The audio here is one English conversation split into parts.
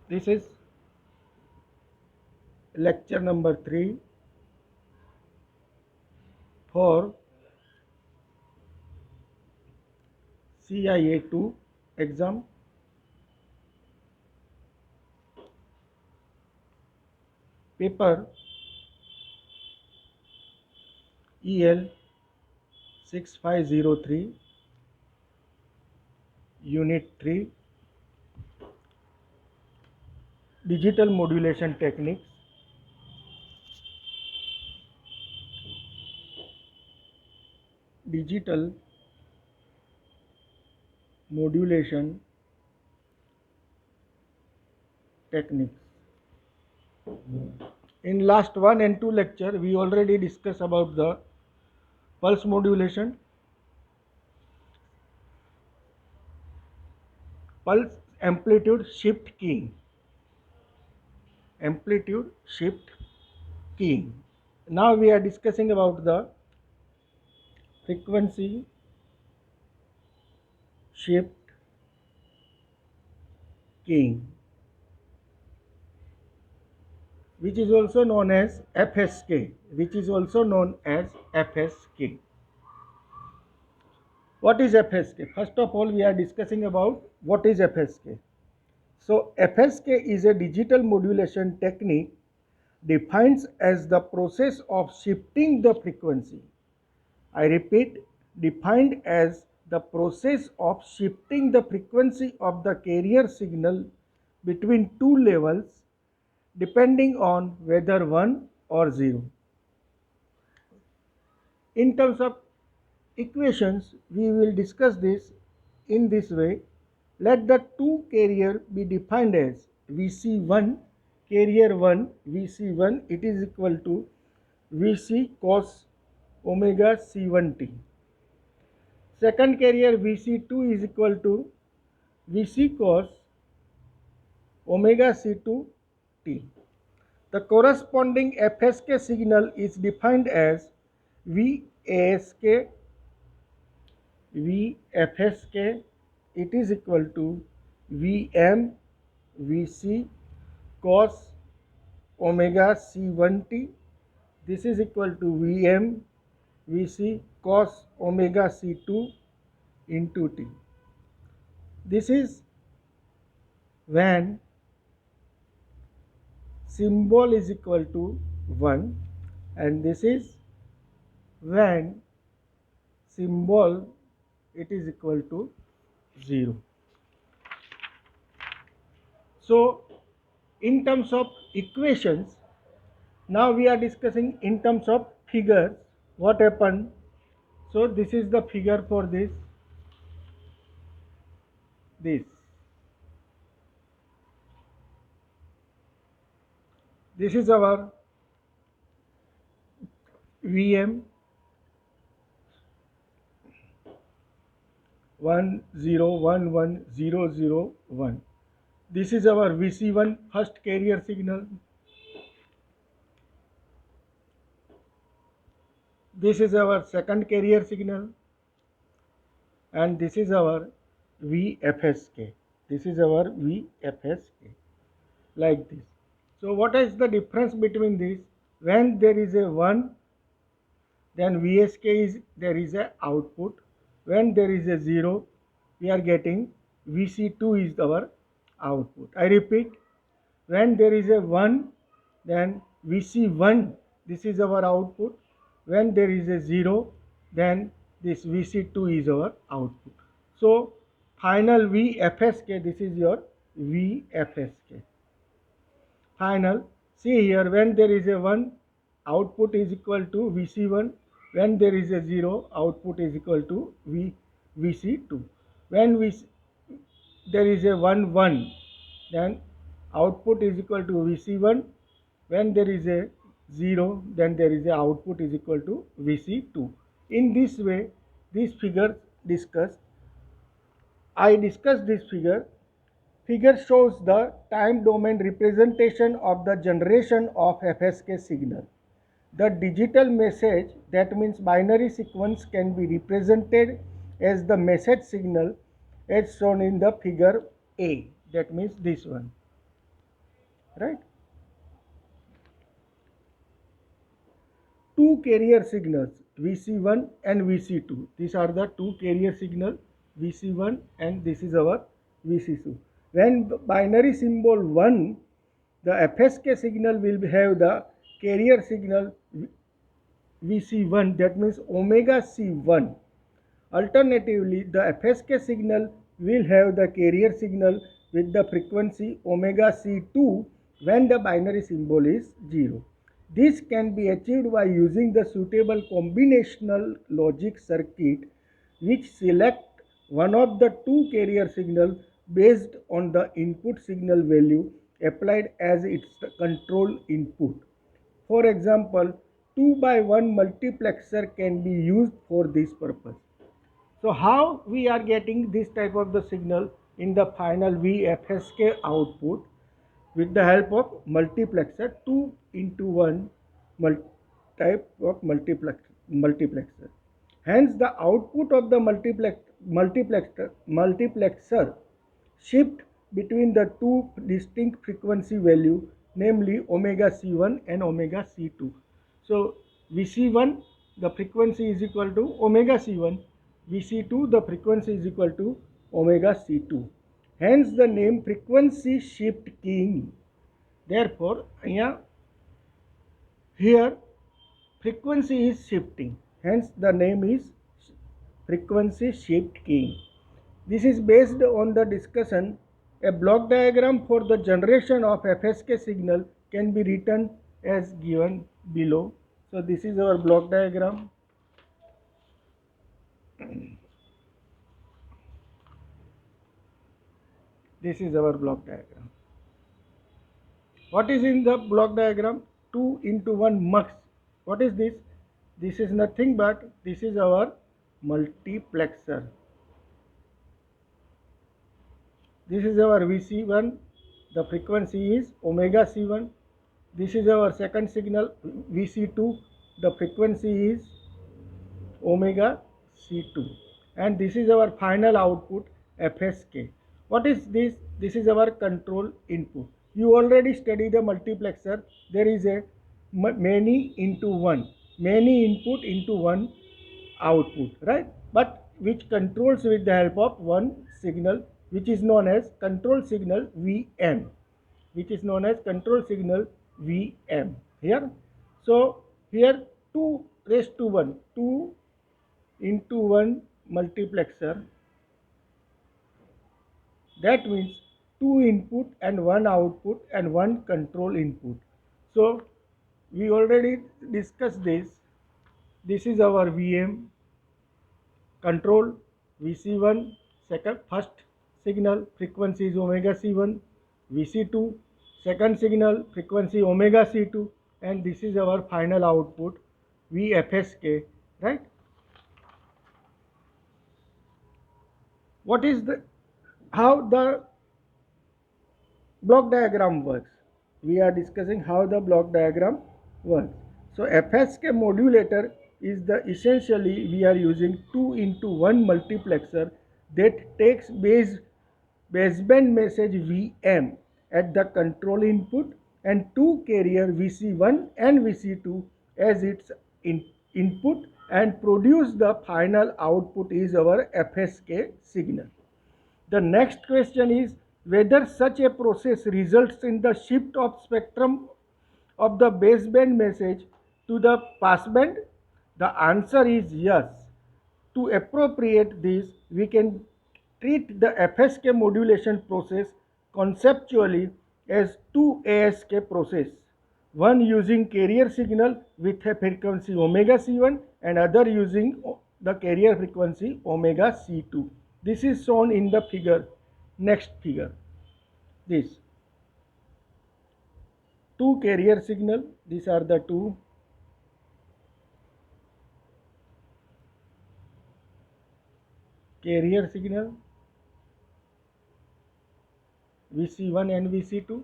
This is lecture number 3 for CIA 2 exam. Paper EL 6503, Unit 3, Digital Modulation Techniques. Digital Modulation Techniques. In last 1 and 2 lecture, we already discussed about the pulse modulation, pulse amplitude shift keying, amplitude shift keying. Now we are discussing about the frequency shift keying, which is also known as FSK, What is FSK? First of all, we are discussing about what is FSK. So FSK is a digital modulation technique defined as the process of shifting the frequency. I repeat, defined as the process of shifting the frequency of the carrier signal between two levels depending on whether 1 or 0. In terms of equations, we will discuss this in this way. Let the two carrier be defined as Vc1, carrier 1, Vc1, it is equal to Vc cos omega C1t. Second carrier Vc2 is equal to Vc cos omega C2t. The corresponding FSK signal is defined as VFSK, it is equal to Vm Vc cos omega C1t. This is equal to Vm Vc cos omega C2 into t. This is when symbol is equal to 1, and this is when symbol it is equal to 0. So in terms of equations, now we are discussing in terms of figures what happened. So this is the figure for this this is our Vm 1011001. This is our Vc1 first carrier signal. This is our second carrier signal, and this is our VFSK. Like this. So what is the difference between this? When there is a 1, then VSK is there is a output. When there is a 0, we are getting Vc2 is our output. I repeat, when there is a 1, then Vc1, this is our output. When there is a 0, then this Vc2 is our output. So final VFSK, this is your VFSK. Final, see here, when there is a 1, output is equal to Vc1. When there is a 0, output is equal to Vc2. When there is a 1 1, then output is equal to Vc1. When there is a 0, then there is a output is equal to Vc2. In this way, this figure discussed. I discussed this figure. Figure shows the time domain representation of the generation of FSK signal. The digital message, that means binary sequence, can be represented as the message signal as shown in the figure A, that means this one. right? Two carrier signals Vc1 and Vc2. These are the two carrier signal Vc1 and this is our Vc2. When binary symbol 1, the FSK signal will have the carrier signal Vc1, that means omega C1. Alternatively, the FSK signal will have the carrier signal with the frequency omega C2 when the binary symbol is 0. This can be achieved by using the suitable combinational logic circuit which select one of the two carrier signals based on the input signal value applied as its control input. For example, 2 by 1 multiplexer can be used for this purpose. So how we are getting this type of the signal in the final VFSK output with the help of multiplexer 2 into 1 type of multiplexer. Hence the output of the multiplexer shift between the two distinct frequency value, namely omega C1 and omega C2. So Vc1 the frequency is equal to omega C1, Vc2 the frequency is equal to omega C2. Hence the name frequency shift keying. Therefore here frequency is shifting, hence the name is frequency shift keying. This is based on the discussion. A block diagram for the generation of FSK signal can be written as given below. So this is our block diagram. This is our block diagram. What is in the block diagram? 2 into 1 mux. What is this? This is nothing but this is our multiplexer. This is our Vc1, the frequency is omega C1. This is our second signal Vc2, the frequency is omega C2. And this is our final output FSK. What is this? This is our control input. You already studied the multiplexer. There is a many into one, many input into one output, right? But which controls with the help of one signal, which is known as control signal Vm, which is known as control signal Vm here. So here 2 raised to 1, 2 into 1 multiplexer, that means 2 input and 1 output and 1 control input. So we already discussed this. This is our Vm control Vc1, first signal frequency is omega C1, Vc2 second signal frequency omega C2, and this is our final output VFSK, right? What is the how the block diagram works? We are discussing how the block diagram works. So FSK modulator is the essentially we are using 2 into 1 multiplexer that takes baseband message Vm at the control input and 2 carrier Vc1 and Vc2 as its input and produce the final output is our FSK signal. The next question is whether such a process results in the shift of spectrum of the baseband message to the passband. The answer is yes. To appropriate this, we can treat the FSK modulation process conceptually as two ASK process, one using carrier signal with a frequency omega C1 and other using the carrier frequency omega C2. This is shown in the figure, next figure. This two carrier signal, these are the two carrier signal Vc1 and Vc2.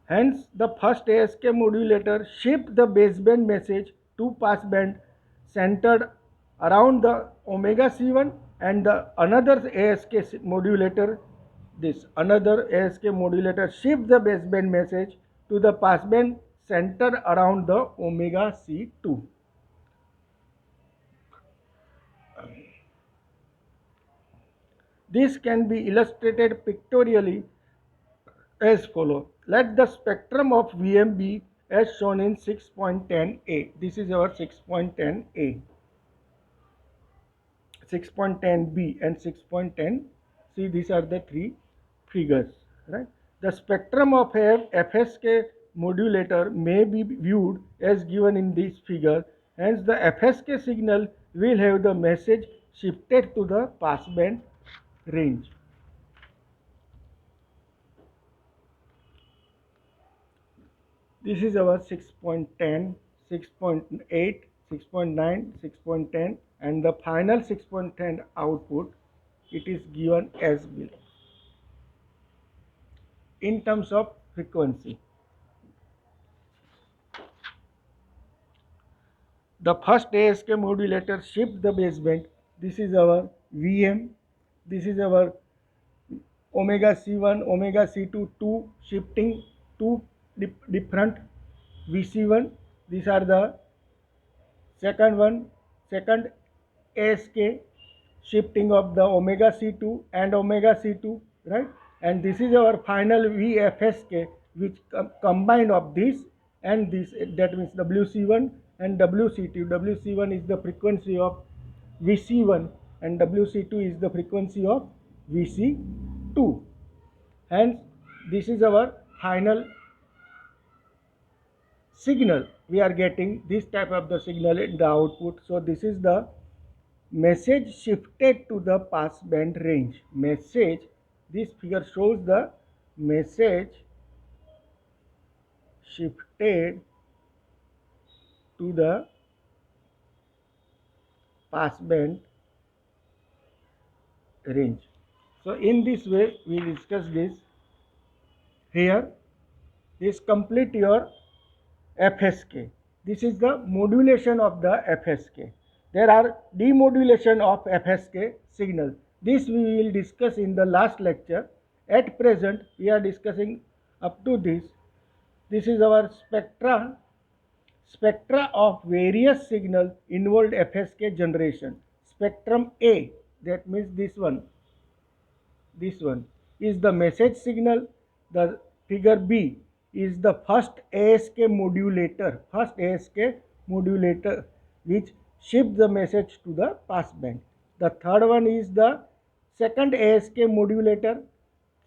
Hence the first ASK modulator shift the baseband message to passband centered around the omega C1 and the another ASK modulator this another ASK modulator shifts the baseband message to the passband centered around the omega C2. This can be illustrated pictorially as follows. Let the spectrum of VM be as shown in 6.10a. This is our 6.10a. 6.10b and 6.10. See, these are the three figures, right? The spectrum of a FSK modulator may be viewed as given in this figure. Hence, the FSK signal will have the message shifted to the passband range. This is our 6.10, 6.8, 6.9, 6.10 and the final 6.10 output, it is given as below. In terms of frequency, the first ASK modulator shifts the baseband. This is our VM. This is our omega C1, omega C2, two shifting, two different VC1. These are the second one, second ASK shifting of the omega C2 and omega C2, right? And this is our final VFSK, which combine of this and this, that means WC1 and WC2. WC1 is the frequency of VC1 and WC2 is the frequency of VC2. Hence, this is our final signal. We are getting this type of the signal in the output. So this is the message shifted to the passband range. Message, this figure shows the message shifted to the passband range. So in this way we discuss this here. This complete your FSK. This is the modulation of the FSK. There are demodulation of FSK signal. This we will discuss in the last lecture. At present, we are discussing up to this. This is our spectra of various signals involved FSK generation. Spectrum A, that means this one is the message signal. The figure B is the first ASK modulator, which shifts the message to the passband. The third one is the second ASK modulator,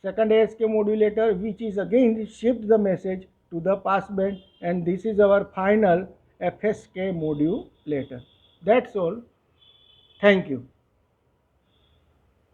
which is again shift the message to the passband, and this is our final FSK modulator. That's all. Thank you.